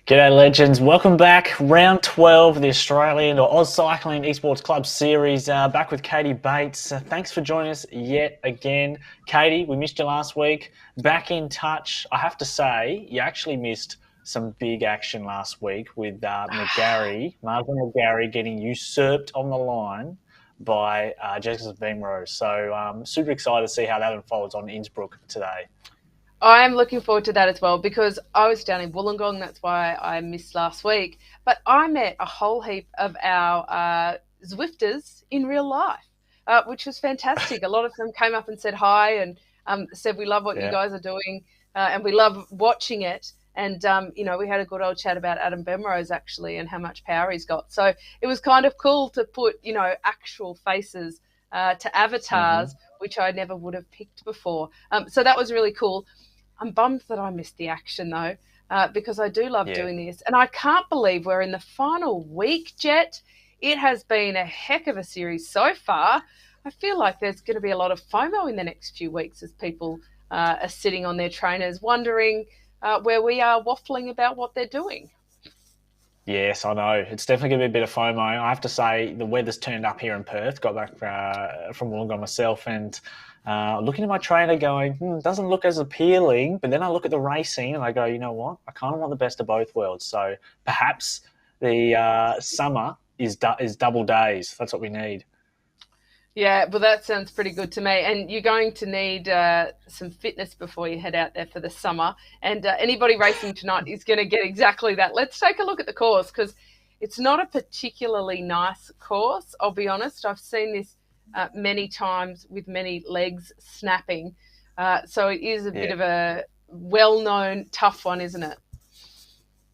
G'day legends, welcome back. Round 12 of the Australian or AusCycling Esports Club Series. Back with Katie Bates. Thanks for joining us yet again. Katie, we missed you last week. Back in touch. I have to say, you actually missed some big action last week with Martin McGarry getting usurped on the line by Jessica Bemrose. So super excited to see how that unfolds on Innsbruck today. I'm looking forward to that as well because I was down in Wollongong. That's why I missed last week. But I met a whole heap of our Zwifters in real life, which was fantastic. A lot of them came up and said hi and said, we love what you guys are doing and we love watching it. And, we had a good old chat about Adam Bemrose actually and how much power he's got. So it was kind of cool to put, actual faces to avatars, which I never would have picked before. So that was really cool. I'm bummed that I missed the action, though, because I do love doing this. And I can't believe we're in the final week, Jet. It has been a heck of a series so far. I feel like there's going to be a lot of FOMO in the next few weeks as people are sitting on their trainers wondering where we are waffling about what they're doing. Yes, I know. It's definitely going to be a bit of FOMO. I have to say the weather's turned up here in Perth. Got back from Wollongong myself and looking at my trainer going, doesn't look as appealing. But then I look at the racing and I go, you know what? I kind of want the best of both worlds. So perhaps the summer is double days. That's what we need. Yeah, well, that sounds pretty good to me. And you're going to need some fitness before you head out there for the summer. And anybody racing tonight is going to get exactly that. Let's take a look at the course because it's not a particularly nice course, I'll be honest. I've seen this many times with many legs snapping. So it is a bit of a well-known, tough one, isn't it?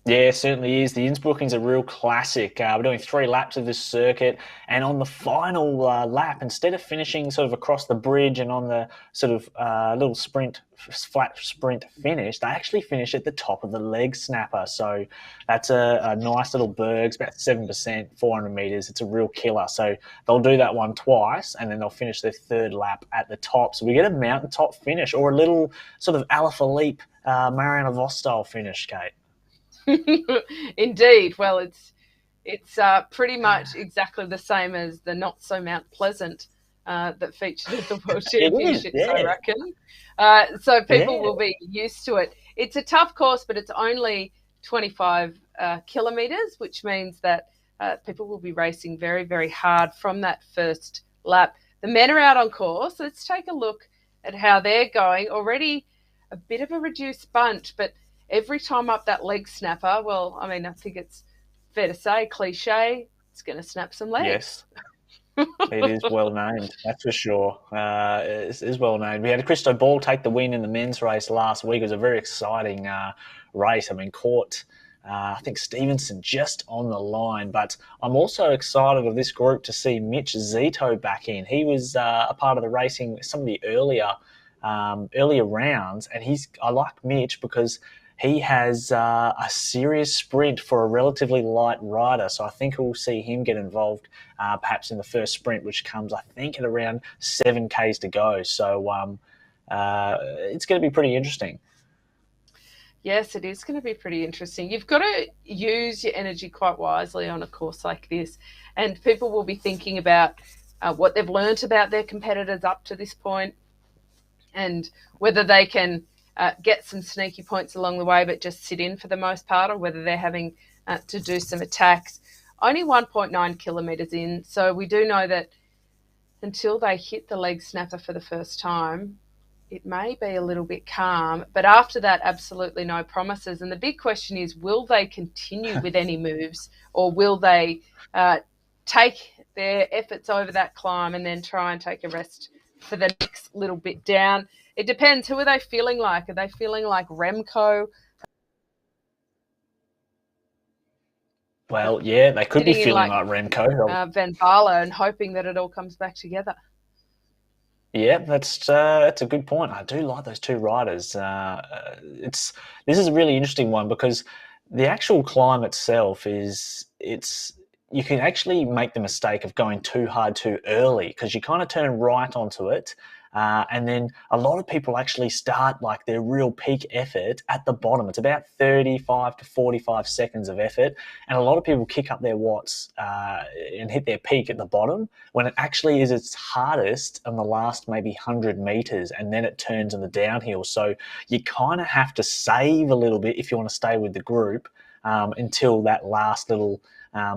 Yeah, it certainly is. The Innsbrucking's a real classic. We're doing 3 laps of this circuit, and on the final lap, instead of finishing sort of across the bridge and on the sort of little flat sprint finish, they actually finish at the top of the leg snapper. So that's a nice little berg. It's about 7%, 400 metres. It's a real killer. So they'll do that one twice, and then they'll finish their 3rd lap at the top. So we get a mountaintop finish or a little sort of Alaphilippe, Marianne Vos style finish, Kate. Indeed. Well, it's pretty much exactly the same as the not so Mount Pleasant that featured at the World Championships, I reckon. So people will be used to it. It's a tough course, but it's only 25 kilometres, which means that people will be racing very, very hard from that first lap. The men are out on course. Let's take a look at how they're going. Already a bit of a reduced bunch, but every time up that leg snapper, well, I mean, I think it's fair to say, cliche, it's going to snap some legs. Yes, it is well named, that's for sure. It is well named. We had Christo Ball take the win in the men's race last week. It was a very exciting race. I mean, caught, I think, Stevenson just on the line. But I'm also excited of this group to see Mitch Zito back in. He was a part of the racing some of the earlier rounds, and I like Mitch because he has a serious sprint for a relatively light rider. So I think we'll see him get involved perhaps in the first sprint, which comes, I think, at around 7 Ks to go. So it's going to be pretty interesting. Yes, it is going to be pretty interesting. You've got to use your energy quite wisely on a course like this. And people will be thinking about what they've learnt about their competitors up to this point and whether they can get some sneaky points along the way but just sit in for the most part, or whether they're having to do some attacks. Only 1.9 kilometres in, so we do know that until they hit the leg snapper for the first time, it may be a little bit calm, but after that, absolutely no promises. And the big question is, will they continue with any moves, or will they take their efforts over that climb and then try and take a rest for the next little bit down? It depends. Who are they feeling like? Are they feeling like Remco? Well, yeah, they could be feeling like Remco. Van Baarle, and hoping that it all comes back together. Yeah, that's a good point. I do like those 2 riders. This is a really interesting one because the actual climb itself you can actually make the mistake of going too hard too early because you kind of turn right onto it. And then a lot of people actually start like their real peak effort at the bottom. It's about 35 to 45 seconds of effort. And a lot of people kick up their watts and hit their peak at the bottom when it actually is its hardest in the last maybe 100 meters. And then it turns in the downhill. So you kind of have to save a little bit if you want to stay with the group until that last little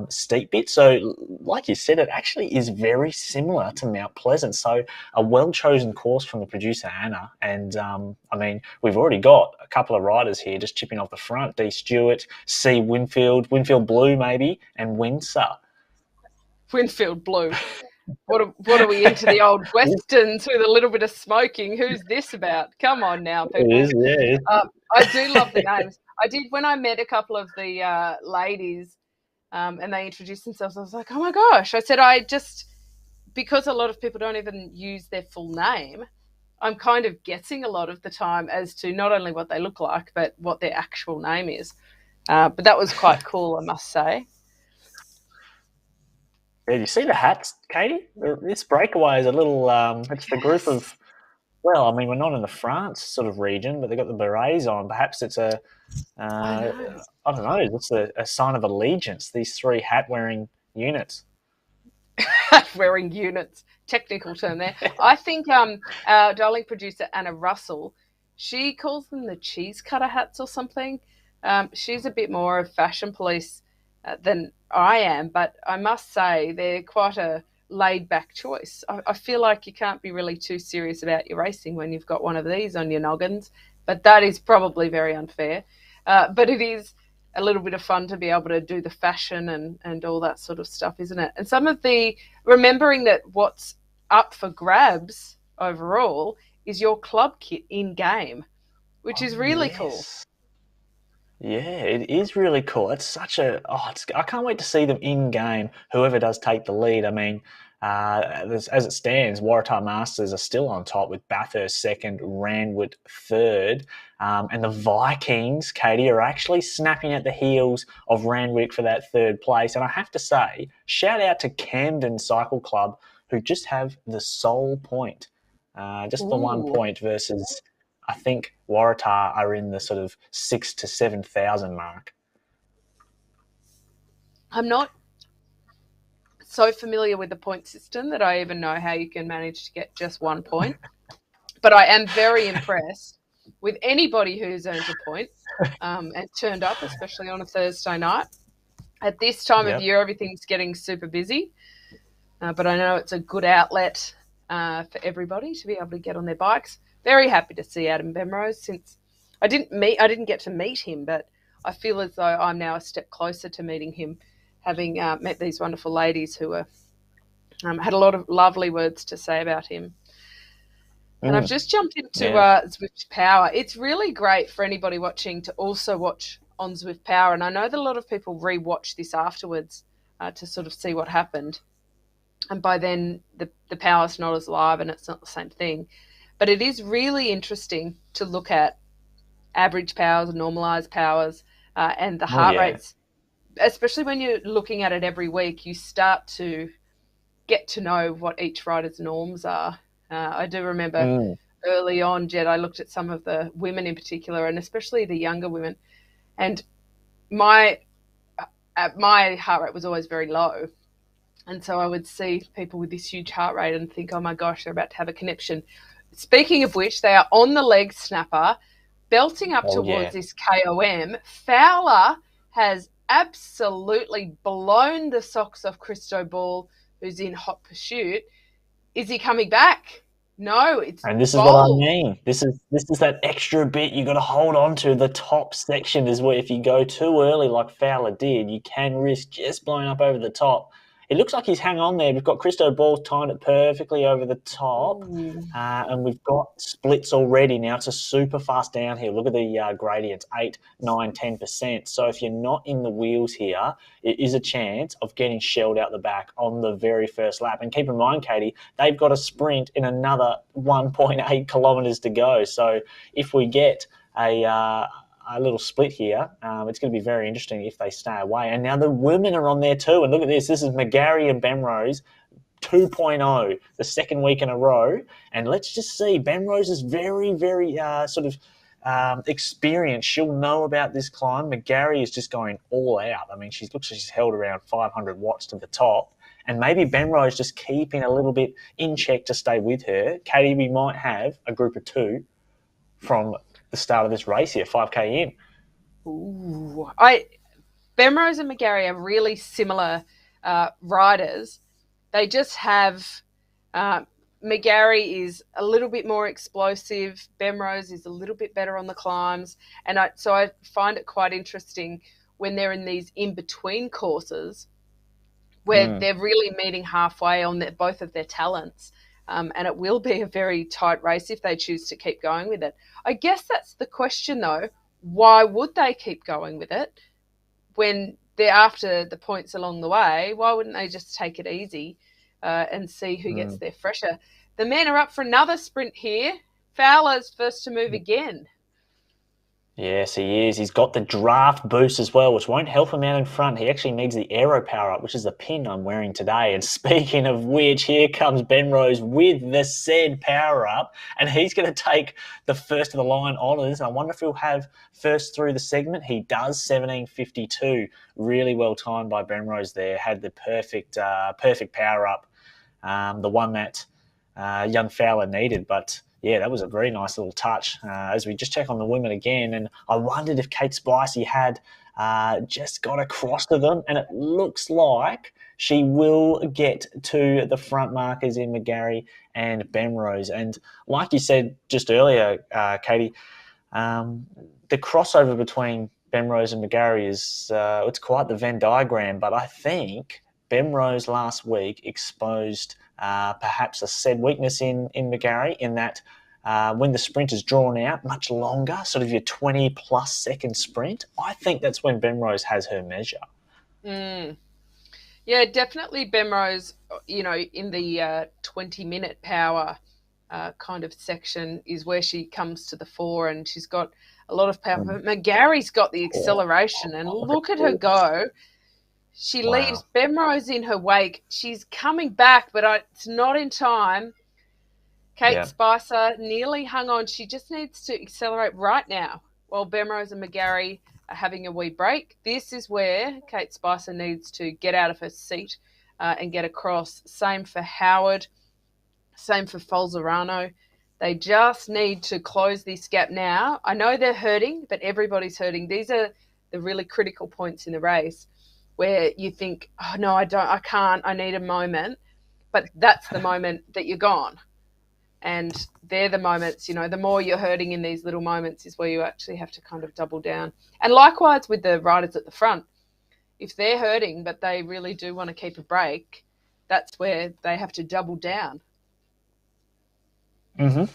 steep bit. So like you said, it actually is very similar to Mount Pleasant. So a well-chosen course from the producer, Anna. And, I mean, we've already got a couple of riders here just chipping off the front. D. Stewart, C. Winfield Blue maybe, and Windsor. Winfield Blue. What are we into the old westerns with a little bit of smoking? Who's this about? Come on now, people. It is, yeah. I do love the names. I did when I met a couple of the ladies and they introduced themselves. I was like, oh my gosh. I said, because a lot of people don't even use their full name, I'm kind of guessing a lot of the time as to not only what they look like, but what their actual name is. But that was quite cool, I must say. Yeah, you see the hats, Katie? This breakaway is a little, it's the group of, well, I mean, we're not in the France sort of region, but they've got the berets on. Perhaps it's I don't know, it's a sign of allegiance, these three hat-wearing units. Hat-wearing units, technical term there. I think our darling producer, Anna Russell, she calls them the cheese cutter hats or something. She's a bit more of fashion police than I am, but I must say they're quite a laid-back choice. I feel like you can't be really too serious about your racing when you've got one of these on your noggins, but that is probably very unfair. But it is a little bit of fun to be able to do the fashion and all that sort of stuff, isn't it? And some of remembering that what's up for grabs overall is your club kit in-game, which is really cool. Yeah, it is really cool. It's such I can't wait to see them in game. Whoever does take the lead. I mean, as it stands, Waratah Masters are still on top with Bathurst second, Randwick third, and the Vikings, Katie, are actually snapping at the heels of Randwick for that third place. And I have to say, shout out to Camden Cycle Club who just have the sole point, just the 1 point versus. I think Waratah are in the sort of 6,000 to 7,000 mark. I'm not so familiar with the point system that I even know how you can manage to get just 1 point. But I am very impressed with anybody who's earned a point and turned up, especially on a Thursday night. At this time of year, everything's getting super busy. But I know it's a good outlet for everybody to be able to get on their bikes. Very happy to see Adam Bemrose since I didn't get to meet him, but I feel as though I'm now a step closer to meeting him, having met these wonderful ladies who were had a lot of lovely words to say about him. And I've just jumped into Zwift Power. It's really great for anybody watching to also watch on Zwift Power. And I know that a lot of people rewatch this afterwards to sort of see what happened. And by then, the power's not as live and it's not the same thing. But it is really interesting to look at average powers, normalized powers, and the heart rates. Especially when you're looking at it every week, you start to get to know what each rider's norms are. I do remember early on, Jed, I looked at some of the women in particular, and especially the younger women, and my heart rate was always very low. And so I would see people with this huge heart rate and think, oh my gosh, they're about to have a conniption. Speaking of which, they are on the leg snapper, belting up towards this KOM. Fowler has absolutely blown the socks off Christo Ball, who's in hot pursuit. Is he coming back? No, it's and this is what I mean. This is that extra bit you got to hold on to. The top section is where if you go too early, like Fowler did, you can risk just blowing up over the top. It looks like he's hung on there. We've got Christo Ball timed it perfectly over the top, and we've got splits already. Now it's a super fast downhill. Look at the gradients, 8, 9, 10%. So if you're not in the wheels here, it is a chance of getting shelled out the back on the very first lap. And keep in mind, Katie, they've got a sprint in another 1.8 kilometres to go. So if we get a little split here, it's going to be very interesting if they stay away. And now the women are on there too. And look at this. This is McGarry and Bemrose 2.0 the second week in a row. And let's just see, Ben Rose is very, very sort of experienced. She'll know about this climb. McGarry is just going all out. I mean, she looks like she's held around 500 watts to the top. And maybe Ben Rose just keeping a little bit in check to stay with her. Katie, we might have a group of two from the start of this race here, 5K in. Ooh, Bemrose and McGarry are really similar riders. They just have McGarry is a little bit more explosive. Bemrose is a little bit better on the climbs, and so I find it quite interesting when they're in these in-between courses where they're really meeting halfway on both of their talents. And it will be a very tight race if they choose to keep going with it. I guess that's the question, though. Why would they keep going with it when they're after the points along the way? Why wouldn't they just take it easy and see who gets there fresher? The men are up for another sprint here. Fowler's first to move again. Yes, he is. He's got the draft boost as well, which won't help him out in front. He actually needs the aero power up, which is the pin I'm wearing today. And speaking of which, here comes Ben Rose with the said power up, and he's going to take the first of the line honours. I wonder if he'll have first through the segment. He does, 17:52. Really well timed by Ben Rose there. Had the perfect power up, the one that young Fowler needed, but yeah, that was a very nice little touch as we just check on the women again. And I wondered if Kate Spicey had just got across to them, and it looks like she will get to the front markers in McGarry and Bemrose. And like you said just earlier, Katie, the crossover between Bemrose and McGarry is it's quite the Venn diagram, but I think Bemrose last week exposed perhaps a said weakness in McGarry in that when the sprint is drawn out much longer, sort of your 20-plus second sprint, I think that's when Bemrose has her measure. Yeah, definitely Bemrose, in the 20-minute power kind of section is where she comes to the fore, and she's got a lot of power. But McGarry's got the acceleration, and look at her go. She leaves Bemrose in her wake. She's coming back, but it's not in time. Kate Spicer nearly hung on. She just needs to accelerate right now while Bemrose and McGarry are having a wee break. This is where Kate Spicer needs to get out of her seat and get across. Same for Howard. Same for Falzerano. They just need to close this gap now. I know they're hurting, but everybody's hurting. These are the really critical points in the race where you think, oh, no, I can't, I need a moment. But that's the moment that you're gone. And they're the moments, the more you're hurting in these little moments is where you actually have to kind of double down. And likewise with the riders at the front. If they're hurting, but they really do want to keep a break, that's where they have to double down.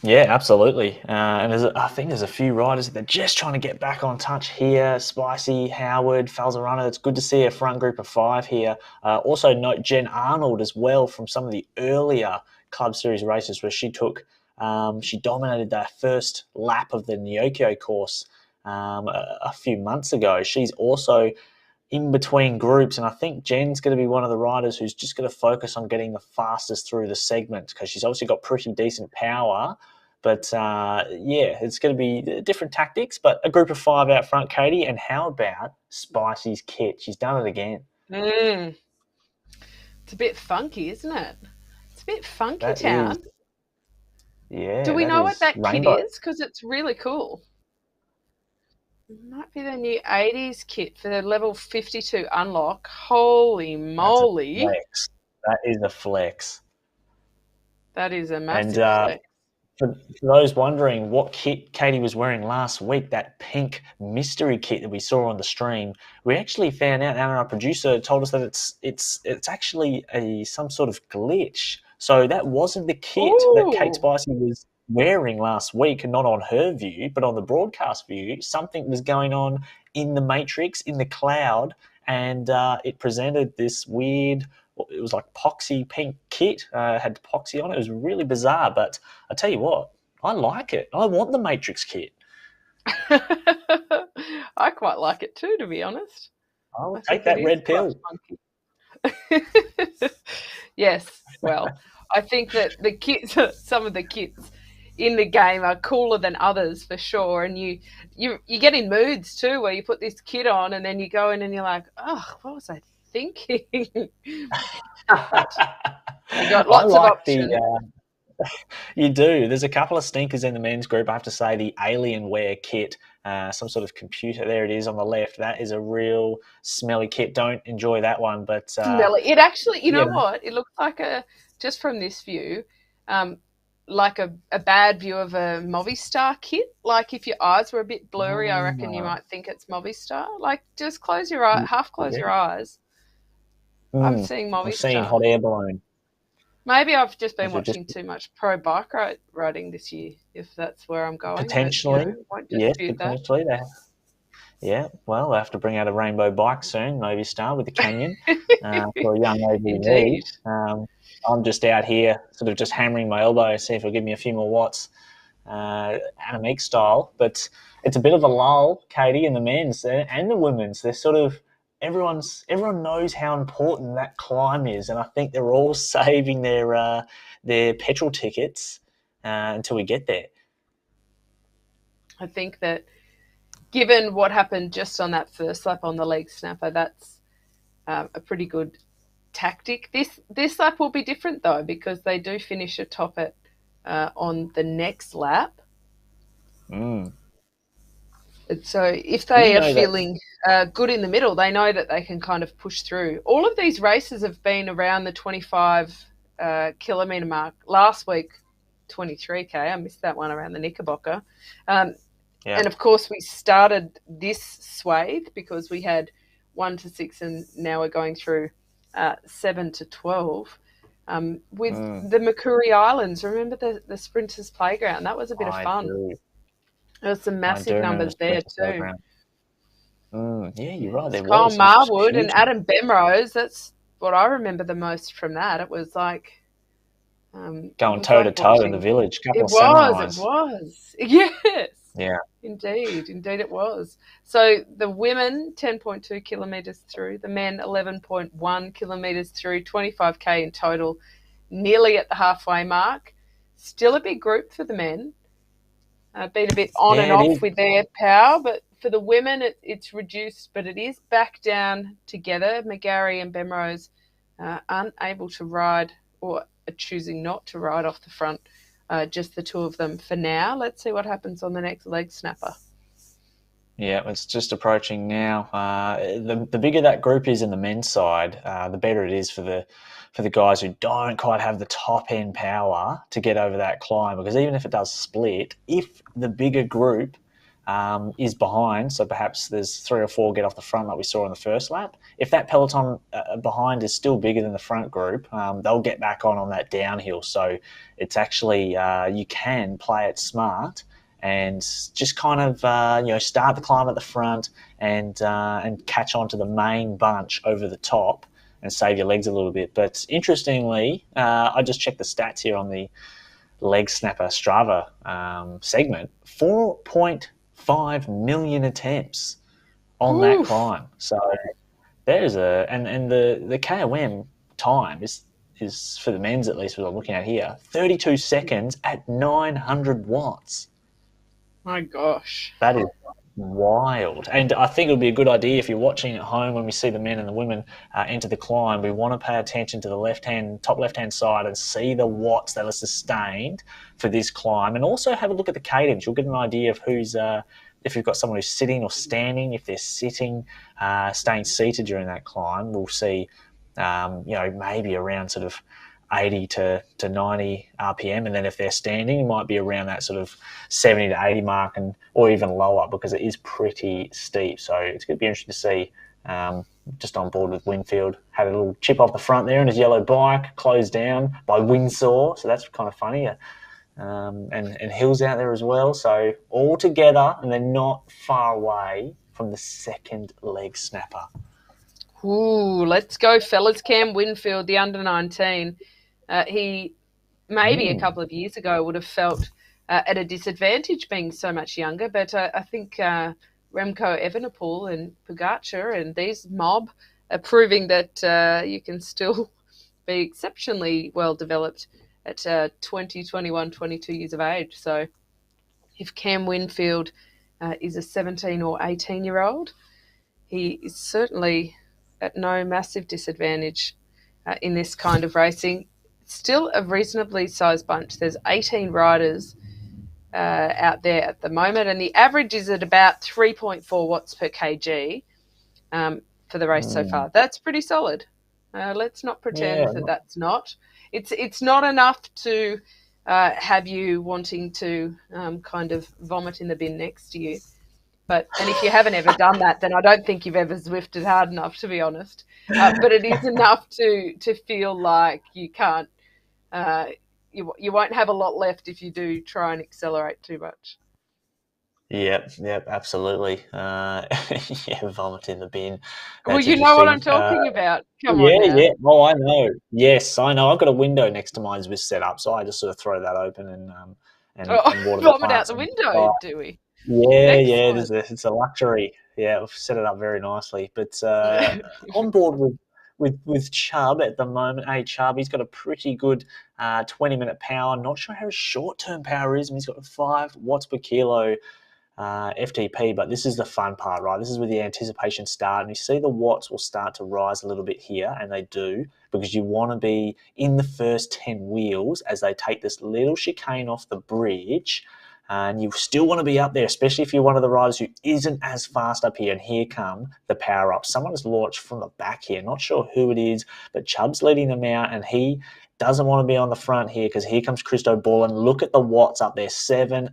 Yeah, absolutely. And I think there's a few riders that are just trying to get back on touch here. Spicy, Howard, Falzerano. It's good to see a front group of five here. Also note Jen Arnold as well from some of the earlier Club Series races where she dominated that first lap of the Nyokio course a few months ago. She's also in between groups, and I think Jen's going to be one of the riders who's just going to focus on getting the fastest through the segment because she's obviously got pretty decent power. But it's going to be different tactics, but a group of five out front, Katie. And how about Spicy's kit? She's done it again. It's a bit funky, isn't it? It's a bit funky, that town. Is, yeah. Do we know what that rainbow. kit is? Because it's really cool. It might be the new 80s kit for the level 52 unlock. Holy moly. That is a flex. That is a massive flex. For those wondering what kit Katie was wearing last week, that pink mystery kit that we saw on the stream, we actually found out, and our producer told us that it's actually some sort of glitch. So that wasn't the kit that Kate Spicey was wearing last week, not on her view, but on the broadcast view. Something was going on in the matrix, in the cloud, and it presented this weird, it was like poxy pink kit, had poxy on it. It was really bizarre, but I tell you what, I like it. I want the matrix kit. I quite like it too, to be honest. I'll take that red pill. Yes. well. I think that the kits, some of the kits in the game are cooler than others for sure. And you get in moods too where you put this kit on and then you go in and you're like, oh, what was I thinking? But you got I lots of like options. you do. There's a couple of stinkers in the men's group. I have to say the Alienware kit, some sort of computer. There it is on the left. That is a real smelly kit. Don't enjoy that one, but Smelly. It actually, you you know know, what? It looks like just from this view, um, like a bad view of a Movistar kit. Like if your eyes were a bit blurry, I reckon you ah, might think it's Movistar. Like just close your eye, half close yeah. your eyes. I'm seeing I'm seeing Movistar. hot air balloon. Maybe I've just been As we've just watching too much pro bike riding this year, if that's where I'm going. But potentially, won't yes, dispute that. potentially. Yeah, well, they have to bring out a rainbow bike soon, Movistar, with the Canyon for a young ABV. Indeed. I'm just out here, sort of just hammering my elbow, see if it'll give me a few more watts, Anamique style. But it's a bit of a lull, Katie, in the men's and the women's. They're sort of everyone knows how important that climb is, and I think they're all saving their petrol tickets until we get there. I think that given what happened just on that first lap on the leg snapper, that's a pretty good tactic. This lap will be different though because they do finish atop it on the next lap. Mm. So if they are feeling good in the middle, they know that they can kind of push through. All of these races have been around the 25 kilometre mark. Last week, 23K. I missed that one around the Knickerbocker. And of course, we started this swathe because we had 1 to 6 and now we're going through 7 to 12. With the Makuri Islands, remember the Sprinters Playground? That was a bit of fun. Do. There was some massive numbers there too. Yeah, you're right. There Kyle was Marwood and Adam Bemrose. That's what I remember the most from that. It was like going toe to toe in the village. It was. Yes. Yeah. Indeed it was. So the women 10.2 kilometres through, the men 11.1 kilometres through, 25k in total, nearly at the halfway mark. Still a big group for the men. Been a bit on and off with their power, but for the women it's reduced, but it is back down together. McGarry and Bemrose unable to ride or choosing not to ride off the front. Just the two of them for now. Let's see what happens on the next leg snapper. Yeah, it's just approaching now. The bigger that group is in the men's side, the better it is for the guys who don't quite have the top end power to get over that climb. Because even if it does split, if the bigger group is behind, so perhaps there's 3 or 4 get off the front like we saw in the first lap, if that peloton behind is still bigger than the front group, they'll get back on that downhill. So it's actually you can play it smart and just kind of start the climb at the front and catch on to the main bunch over the top and save your legs a little bit. But interestingly, I just checked the stats here on the leg snapper Strava segment. 4.5 million attempts on that climb. So there's and the KOM time is for the men's, at least what I'm looking at here, 32 seconds at 900 watts. My gosh. That is wild. And I think it would be a good idea if you're watching at home when we see the men and the women enter the climb, we want to pay attention to the top left-hand side and see the watts that are sustained for this climb, and also have a look at the cadence. You'll get an idea of who's if you've got someone who's sitting or standing. If they're sitting, staying seated during that climb, we'll see maybe around sort of 80 to 90 RPM, and then if they're standing, it might be around that sort of 70 to 80 mark, or even lower, because it is pretty steep. So it's going to be interesting to see. Just on board with Winfield, had a little chip off the front there in his yellow bike, closed down by Windsor, so that's kind of funny. And Hill's out there as well, so all together, and they're not far away from the second leg snapper. Ooh, let's go, fellas. Cam Winfield, the under-19. He maybe a couple of years ago would have felt at a disadvantage being so much younger, but I think Remco Evenepoel and Pogacar and these mob are proving that you can still be exceptionally well developed at 20, 21, 22 years of age. So if Cam Winfield is a 17 or 18-year-old, he is certainly at no massive disadvantage in this kind of racing. Still a reasonably sized bunch. There's 18 riders out there at the moment, and the average is at about 3.4 watts per kg for the race so far. That's pretty solid. Let's not pretend that that's not. It's not enough to have you wanting to kind of vomit in the bin next to you. And if you haven't ever done that, then I don't think you've ever Zwifted hard enough, to be honest. But it is enough to feel like you can't. You won't have a lot left if you do try and accelerate too much. Yep, absolutely. Vomit in the bin. Well, That's you know what I'm interesting. talking about. Come on now. Yeah. Oh, I know. Yes, I know. I've got a window next to mine with set up, so I just sort of throw that open and water the Vomit plants. out the window, do we? Yeah. Excellent. It's a luxury. Yeah, I've set it up very nicely. But on board with Chubb at the moment. Hey, Chubb, he's got a pretty good 20-minute power. Not sure how his short-term power is. I mean, he's got 5 watts per kilo FTP, but this is the fun part, right? This is where the anticipation starts, and you see the watts will start to rise a little bit here, and they do, because you want to be in the first 10 wheels as they take this little chicane off the bridge, and you still want to be up there, especially if you're one of the riders who isn't as fast up here. And here come the power ups. Someone has launched from the back here, not sure who it is, but Chubb's leading them out, and he doesn't want to be on the front here, because here comes Christo Ball, and look at the watts up there,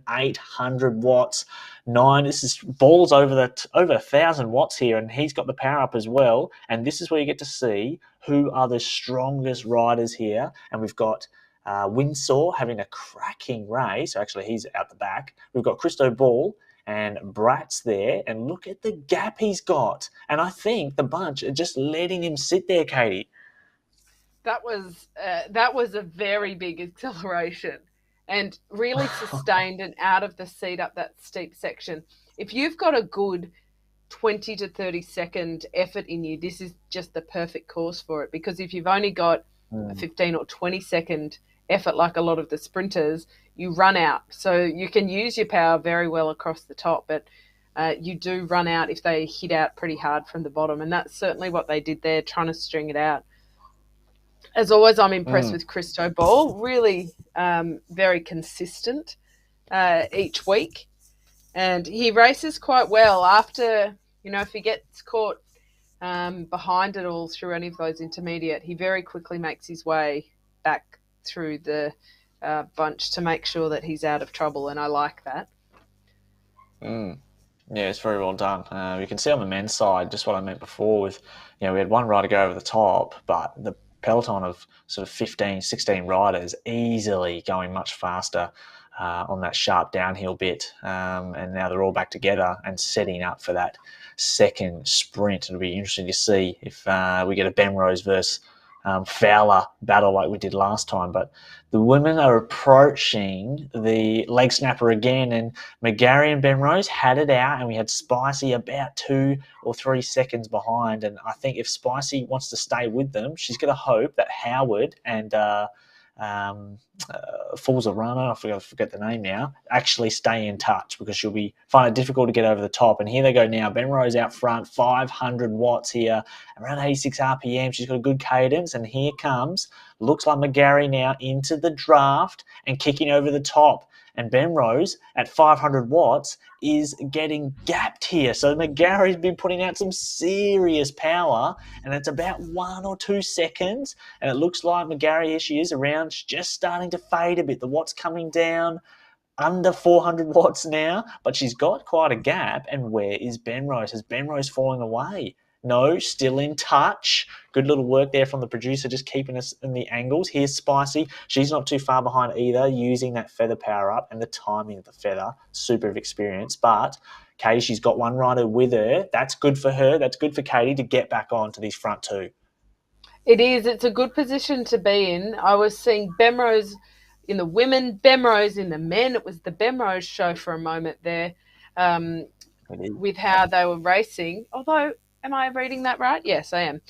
800 watts. 9. This is Ball's over 1,000 watts here, and he's got the power up as well. And this is where you get to see who are the strongest riders here. And we've got Windsor having a cracking race. Actually, he's out the back. We've got Christo Ball and Bratz there, and look at the gap he's got. And I think the bunch are just letting him sit there, Katie. That was a very big acceleration, and really sustained and out of the seat up that steep section. If you've got a good 20 to 30 second effort in you, this is just the perfect course for it, because if you've only got a 15 or 20 second effort like a lot of the sprinters, you run out. So you can use your power very well across the top, but you do run out if they hit out pretty hard from the bottom, and that's certainly what they did there, trying to string it out. As always, I'm impressed with Christo Ball. Really very consistent each week. And he races quite well after, if he gets caught behind it all through any of those intermediate, he very quickly makes his way back through the bunch to make sure that he's out of trouble, and I like that. Yeah, it's very well done. You can see on the men's side just what I meant before with, we had one rider go over the top, but the peloton of sort of 15, 16 riders easily going much faster on that sharp downhill bit. And now they're all back together and setting up for that second sprint. It'll be interesting to see if we get a Benrose versus Fowler battle like we did last time. But the women are approaching the leg snapper again, and McGarry and Benrose had it out, and we had Spicy about 2 or 3 seconds behind. And I think if Spicy wants to stay with them, she's going to hope that Howard and Falls a Runner, I forget the name now, actually stay in touch, because she'll find it difficult to get over the top. And here they go now. Benrose out front, 500 watts here, around 86 RPM. She's got a good cadence, and here comes, looks like McGarry now into the draft and kicking over the top. And Benrose at 500 watts is getting gapped here. So McGarry's been putting out some serious power, and it's about 1 or 2 seconds. And it looks like McGarry, here she is around, just starting to fade a bit. The watts coming down under 400 watts now, but she's got quite a gap. And where is Benrose? Has Benrose fallen away? No, still in touch. Good little work there from the producer, just keeping us in the angles. Here's Spicy. She's not too far behind either, using that feather power up and the timing of the feather. Super experience. But Katie, she's got one rider with her. That's good for her. That's good for Katie to get back on to these front two. It is. It's a good position to be in. I was seeing Benrose in the women, Benrose in the men. It was the Benrose show for a moment there with how they were racing. Although, am I reading that right? Yes, I am.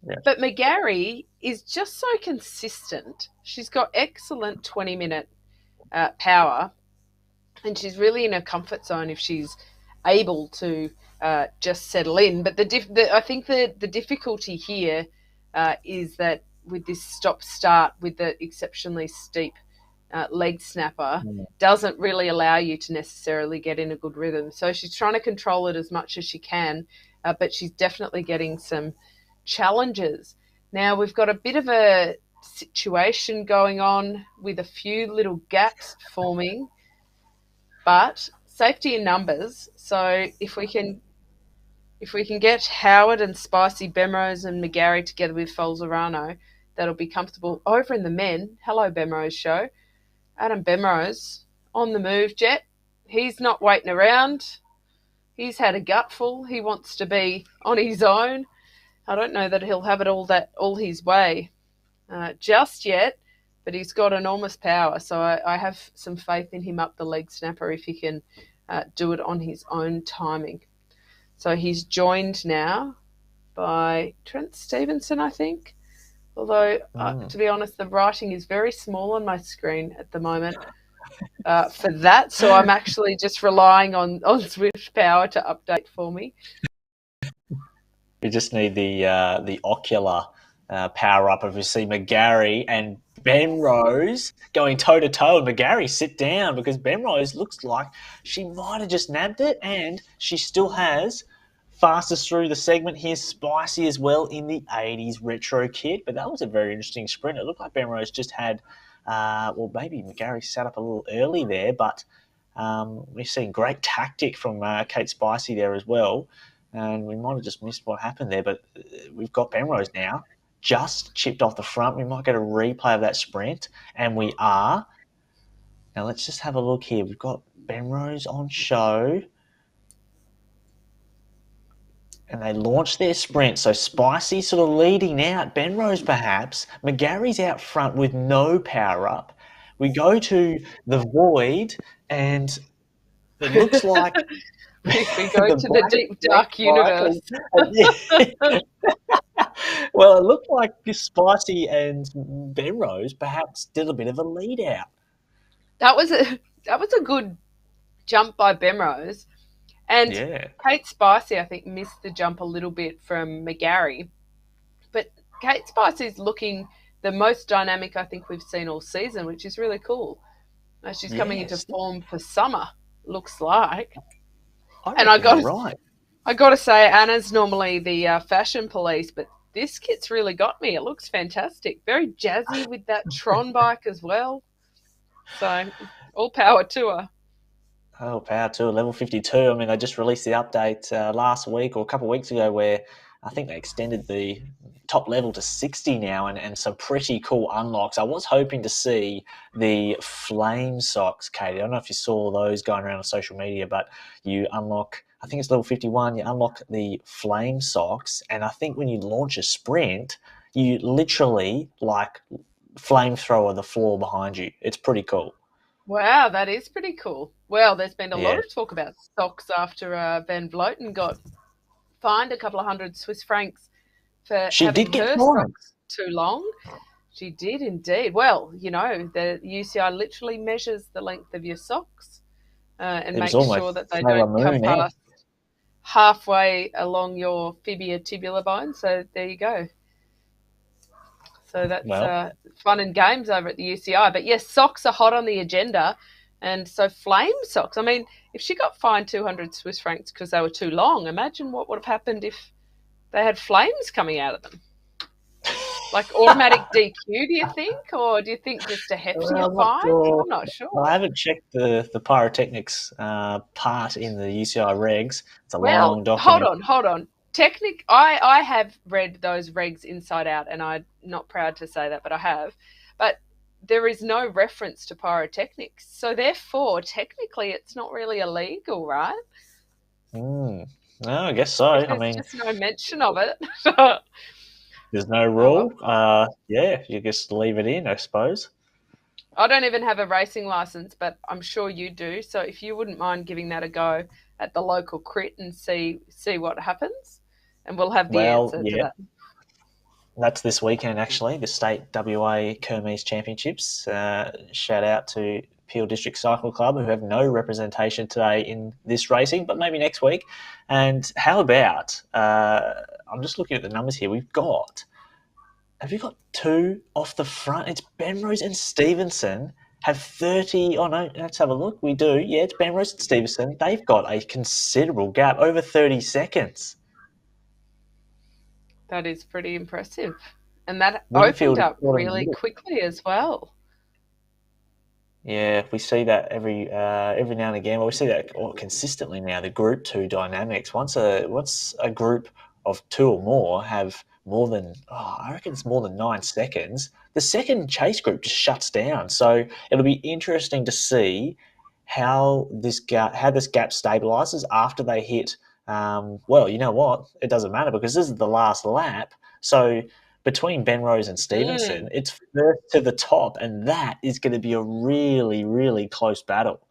Yeah. But McGarry is just so consistent. She's got excellent 20-minute power, and she's really in her comfort zone if she's able to just settle in. But I think the difficulty here is that with this stop-start, with the exceptionally steep leg snapper, doesn't really allow you to necessarily get in a good rhythm. So she's trying to control it as much as she can, but she's definitely getting some challenges. Now we've got a bit of a situation going on with a few little gaps forming, but safety in numbers. So if we can get Howard and Spicy Bemrose and McGarry together with Falzerano, that'll be comfortable. Over in the men, hello Bemrose show. Adam Bemrose on the move, Jet. He's not waiting around. He's had a gutful. He wants to be on his own. I don't know that he'll have it all his way just yet, but he's got enormous power. So I have some faith in him up the leg snapper if he can do it on his own timing. So he's joined now by Trent Stevenson, I think. Although, to be honest, the writing is very small on my screen at the moment for that. So I'm actually just relying on Zwift Power to update for me. You just need the ocular power up if you see McGarry and Bemrose going toe-to-toe. And McGarry, sit down, because Bemrose looks like she might have just nabbed it, and she still has fastest through the segment here, Spicy as well in the 80s retro kit. But that was a very interesting sprint. It looked like Bemrose just had, maybe McGarry sat up a little early there, but we've seen great tactic from Kate Spicy there as well. And we might have just missed what happened there, but we've got Bemrose now, just chipped off the front. We might get a replay of that sprint, and we are. Now let's just have a look here. We've got Bemrose on show, and they launched their sprint. So Spicy sort of leading out. Bemrose perhaps. McGarry's out front with no power up. We go to the void, and it looks like we go to the deep dark universe. Well, it looked like Spicy and Bemrose perhaps did a bit of a lead out. That was a good jump by Bemrose. And Kate Spicy, I think, missed the jump a little bit from McGarry. But Kate Spicy's looking the most dynamic I think we've seen all season, which is really cool. She's coming into form for summer, looks like. I got to say, Anna's normally the fashion police, but this kit's really got me. It looks fantastic. Very jazzy with that Tron bike as well. So all power to her. Oh, power to her. Level 52. I mean, they just released the update last week or a couple of weeks ago where I think they extended the top level to 60 now and some pretty cool unlocks. I was hoping to see the flame socks, Katie. I don't know if you saw those going around on social media, but you unlock, I think it's level 51, you unlock the flame socks, and I think when you launch a sprint, you literally like flamethrower the floor behind you. It's pretty cool. Wow, that is pretty cool. Well, there's been a lot of talk about socks after Van Vloten got fined a couple of $100 Swiss francs for having her socks too long. She did indeed. Well, you know, the UCI literally measures the length of your socks and makes sure that they don't come past halfway along your fibia tibular bone. So there you go. So that's fun and games over at the UCI. But yes, socks are hot on the agenda. And so flame socks. I mean, if she got fined 200 Swiss francs because they were too long, imagine what would have happened if they had flames coming out of them. Like automatic DQ, do you think? Or do you think just a heftier fine? Sure. I'm not sure. I haven't checked the pyrotechnics part in the UCI regs. It's a long document. Hold on. I have read those regs inside out, and I'm not proud to say that, but I have. But there is no reference to pyrotechnics. So therefore, technically, it's not really illegal, right? No, I guess so. There's just no mention of it. There's no rule. You just leave it in, I suppose. I don't even have a racing license, but I'm sure you do. So if you wouldn't mind giving that a go at the local crit and see what happens, and we'll have the answer to that. That's this weekend, actually, the State WA Kermesse Championships. Shout out to Peel District Cycle Club, who have no representation today in this racing, but maybe next week. And how about, I'm just looking at the numbers here, have you got two off the front? It's Benrose and Stevenson have 30. Oh, no, let's have a look. We do. Yeah, it's Benrose and Stevenson. They've got a considerable gap, over 30 seconds. That is pretty impressive. And that opened Winfield is up caught in the really middle. quickly as well. Yeah, we see that every now and again. Well, we see that consistently now. The Group 2 dynamics. Once a group of two or more have more than, I reckon it's more than 9 seconds, the second chase group just shuts down. So it'll be interesting to see how this gap stabilizes after they hit. Well, you know what? It doesn't matter because this is the last lap. So between Benrose and Stevenson, Mm. it's first to the top, and that is going to be a really, really close battle.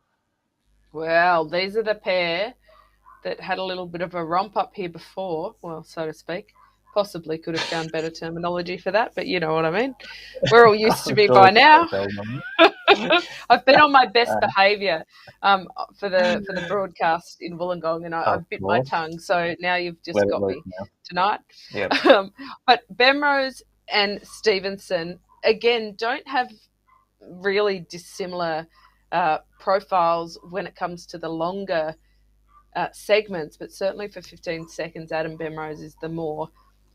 Well, these are the pair that had a little bit of a romp up here before, well, so to speak. Possibly could have found better terminology for that, but you know what I mean. We're all used to I'm me sure by it's now. okay. I've been on my best behaviour for the broadcast in Wollongong, and I've bit my tongue. So now you've just got me tonight. Yep. But Benrose and Stevenson again don't have really dissimilar profiles when it comes to the longer segments, but certainly for 15 seconds, Adam Benrose is the more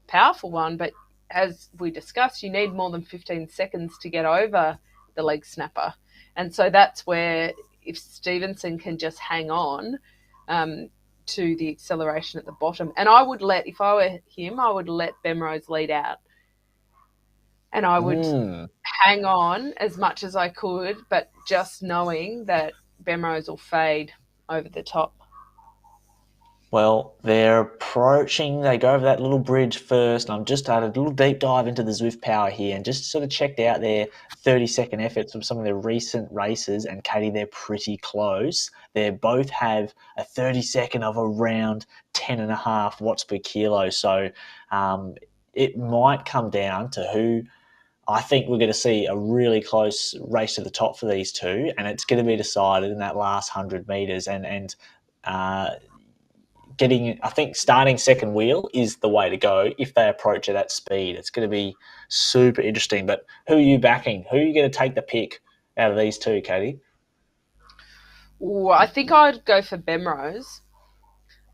powerful one. But as we discussed, you need more than 15 seconds to get over the leg snapper. And so that's where if Stevenson can just hang on to the acceleration at the bottom, and if I were him, I would let Benrose lead out. And I would hang on as much as I could, but just knowing that Benrose will fade over the top. Well, they're approaching. They go over that little bridge first, and I've just started a little deep dive into the Zwift power here and just sort of checked out their 30-second efforts from some of their recent races. And Katie, they're pretty close. They both have a 30-second of around 10.5 watts per kilo. So it might come down to who. I think we're going to see a really close race to the top for these two, and it's going to be decided in that last 100 metres. And I think starting second wheel is the way to go if they approach it at speed. It's going to be super interesting. But who are you backing? Who are you going to take the pick out of these two, Katie? Ooh, I think I'd go for Benrose,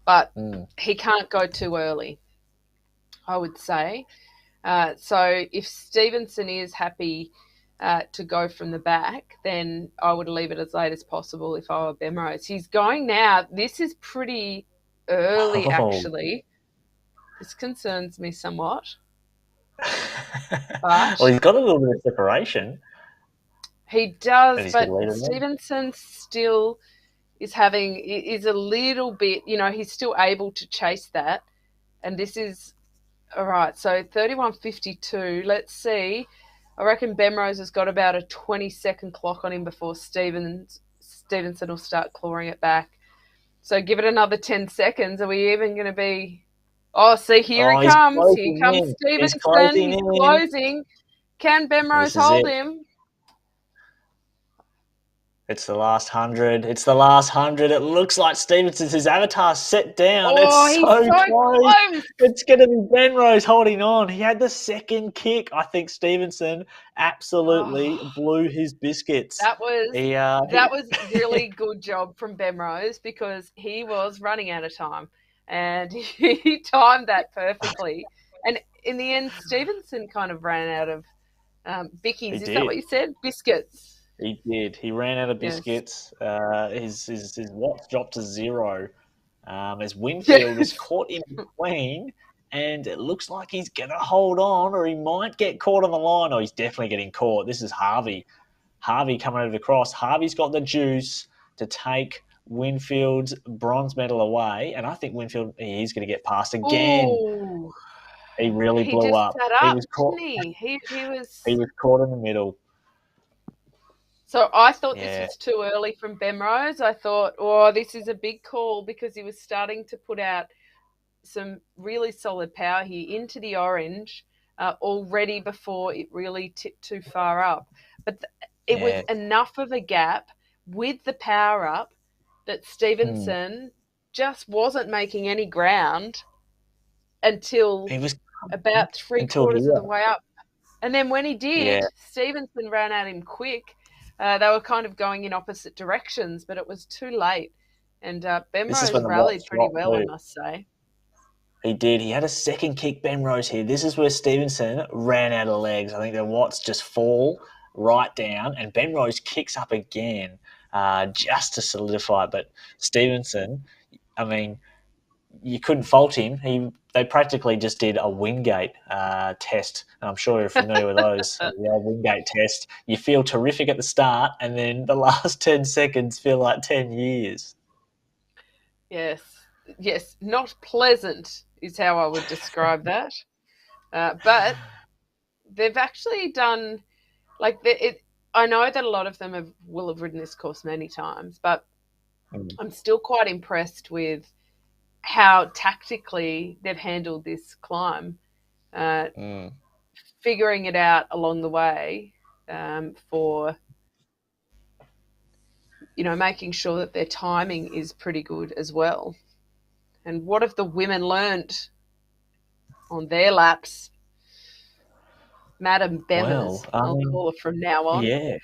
but he can't go too early, I would say. So if Stevenson is happy to go from the back, then I would leave it as late as possible if I were Benrose. He's going now. This is pretty early, actually. This concerns me somewhat. But well, he's got a little bit of separation. He does, but Stevenson still is a little bit, he's still able to chase that. And this is, all right, so 31.52. Let's see. I reckon Benrose has got about a 20-second clock on him before Stevenson will start clawing it back. So give it another 10 seconds. Are we even going to be... Oh, see, here he comes. Here comes Stevenson. He's closing. Can Benrose hold him? It's the last 100. It's the last 100. It looks like Stevenson's his avatar set down. Oh, it's so close. It's going to be Benrose holding on. He had the second kick. I think Stevenson absolutely blew his biscuits. That was really good job from Benrose because he was running out of time and he timed that perfectly. And in the end, Stevenson kind of ran out of bickies. Is that what you said? Biscuits. He did. He ran out of biscuits. Yes. His watts dropped to 0 as Winfield is caught in between, and it looks like he's going to hold on or he might get caught on the line. Oh, he's definitely getting caught. This is Harvey. Harvey coming over the cross. Harvey's got the juice to take Winfield's bronze medal away, and I think Winfield, he's going to get past again. Ooh. He really blew up. He was caught. He was caught in the middle. So I thought this was too early from Benrose. I thought, this is a big call because he was starting to put out some really solid power here into the orange. already before it really tipped too far up. But it was Yeah. enough of a gap with the power up that Stevenson just wasn't making any ground until He was about three until quarters of here. the way up. And then when he Yeah. did, Stevenson ran at him quick. They were kind of going in opposite directions, but it was too late. And This is when Bemrose the rallied Watts pretty dropped well, I too. must say. He did. He had a second kick, Ben Rose here. This is where Stevenson ran out of legs. I think the Watts just fall right down, and Ben Rose kicks up again just to solidify. But Stevenson, I mean, you couldn't fault him. They practically just did a Wingate test, and I'm sure you're familiar with those. The old Wingate test. You feel terrific at the start, and then the last 10 seconds feel like 10 years. Yes, yes, not pleasant is how I would describe that. But they've actually done like I know that a lot of them will have ridden this course many times, but I'm still quite impressed with how tactically they've handled this climb, figuring it out along the way for making sure that their timing is pretty good as well. And what have the women learned on their laps? Madam Bemmers, Well, I'll call her from now on. yeah.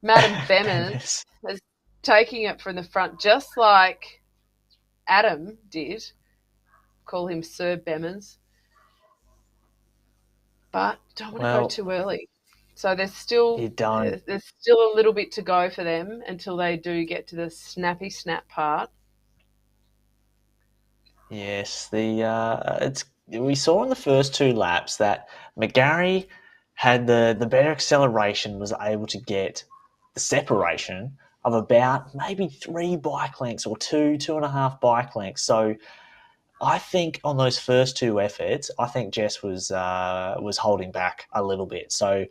Madam Bemmers is taking it from the front, just like Adam did. Call him Sir Bemmers. But don't want to go too early. So there's still a little bit to go for them until they do get to the snappy snap part. Yes, we saw in the first two laps that McGarry had the better acceleration, was able to get the separation of about maybe 3 bike lengths or 2.5 bike lengths. So I think on those first two efforts, I think Jess was holding back a little bit. So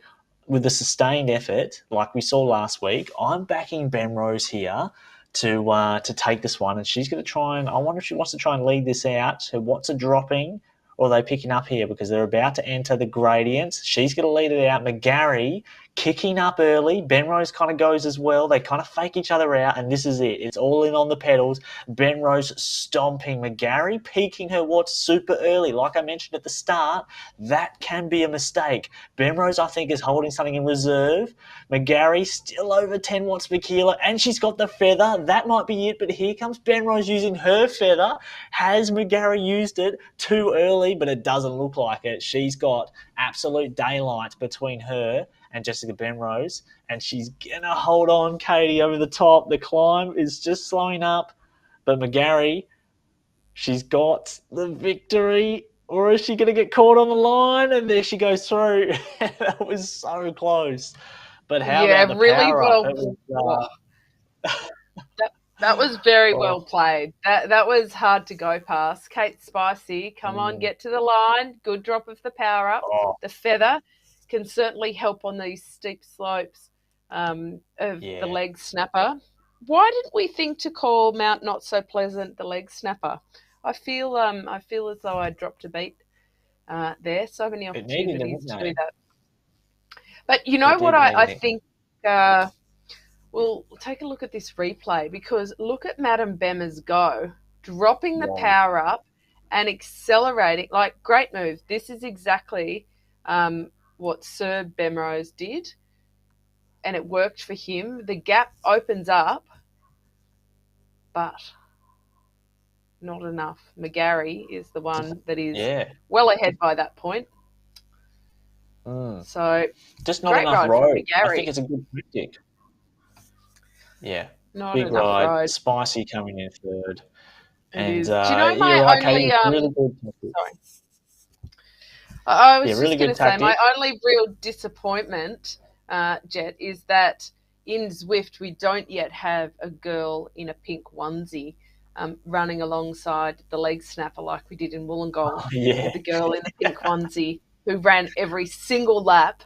with the sustained effort, like we saw last week, I'm backing Ben Rose here to take this one, and she's going to try and I wonder if she wants to try and lead this out. So what's a dropping? Or are they picking up here because they're about to enter the gradients? She's going to lead it out. McGarry kicking up early. Ben Rose kind of goes as well. They kind of fake each other out, and this is it. It's all in on the pedals. Ben Rose stomping. McGarry peaking her watts super early. Like I mentioned at the start, that can be a mistake. Ben Rose, I think, is holding something in reserve. McGarry still over 10 watts per kilo, and she's got the feather. That might be it, but here comes Ben Rose using her feather. Has McGarry used it too early? But it doesn't look like it. She's got absolute daylight between her and Jessica Benrose, and she's gonna hold on, Katie, over the top. The climb is just slowing up, but McGarry, she's got the victory, or is she gonna get caught on the line? And there she goes through. That was so close. But how about the really power well. up? It was, that was very well played. That was hard to go past. Kate Spicy, come on, get to the line. Good drop of the power up. The feather can certainly help on these steep slopes of the leg snapper. Why didn't we think to call Mount Not So Pleasant the leg snapper? I feel as though I dropped a beat there. So many opportunities to do that. But you know what I think? We'll take a look at this replay, because look at Madam Bemmers go, dropping the power up and accelerating. Like, great move. This is exactly what Sir Bemrose did, and it worked for him. The gap opens up, but not enough. McGarry is the one that is well ahead by that point. So just not enough road. I think it's a good tactic. Yeah, not big enough ride. Spicy coming in third. And do you know my right, only? really good. Sorry, I was just really going to say my only real disappointment, Jet, is that in Zwift we don't yet have a girl in a pink onesie running alongside the leg snapper like we did in Wollongong. With the girl in the pink onesie who ran every single lap.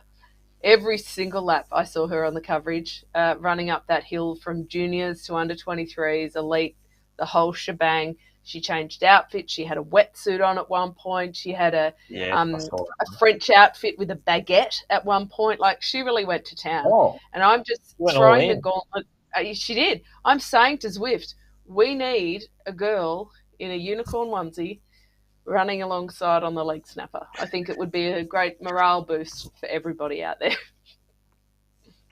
Every single lap I saw her on the coverage, running up that hill from juniors to under 23s, elite, the whole shebang. She changed outfits. She had a wetsuit on at one point. She had Yeah, I saw that a one. French outfit with a baguette at one point. Like, she really went to town. Oh, And I'm just you went all throwing the in. gauntlet. She did. I'm saying to Zwift, we need a girl in a unicorn onesie running alongside on the leg snapper. I think it would be a great morale boost for everybody out there.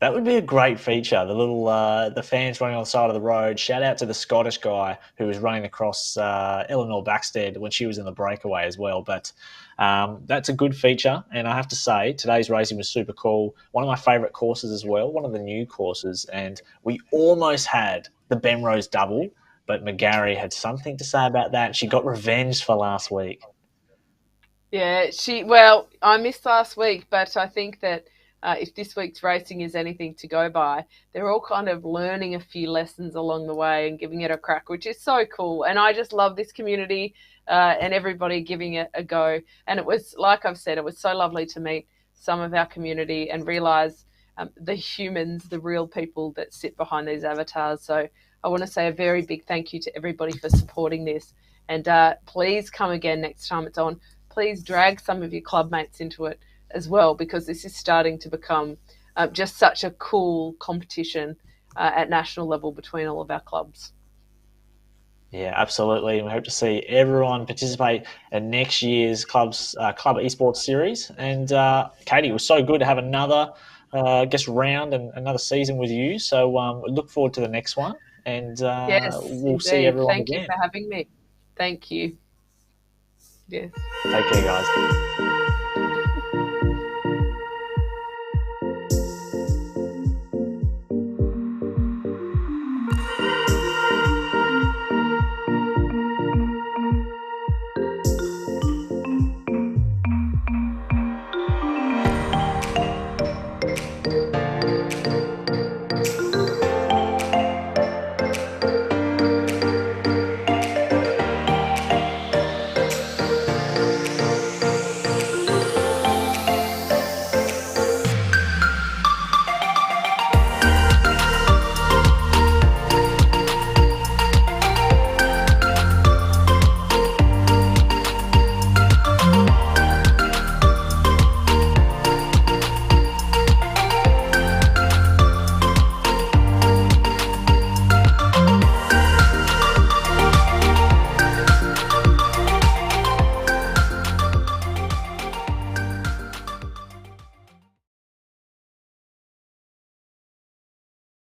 That would be a great feature. The little the fans running on the side of the road. Shout out to the Scottish guy who was running across Eleanor Backstead when she was in the breakaway as well. But that's a good feature, and I have to say today's racing was super cool. One of my favourite courses as well. One of the new courses, and we almost had the Bemrose double, but McGarry had something to say about that. She got revenge for last week. Yeah, well, I missed last week, but I think that if this week's racing is anything to go by, they're all kind of learning a few lessons along the way and giving it a crack, which is so cool. And I just love this community and everybody giving it a go. And it was, like I've said, it was so lovely to meet some of our community and realize the humans, the real people that sit behind these avatars. So I want to say a very big thank you to everybody for supporting this. And please come again next time it's on. Please drag some of your club mates into it as well, because this is starting to become just such a cool competition at national level between all of our clubs. Yeah, absolutely. And we hope to see everyone participate in next year's club esports series. And Katie, it was so good to have another, round and another season with you. So we look forward to the next one, and Yes, we'll see indeed. everyone Thank you again. for having me. Thank you. Yes. Take care, guys.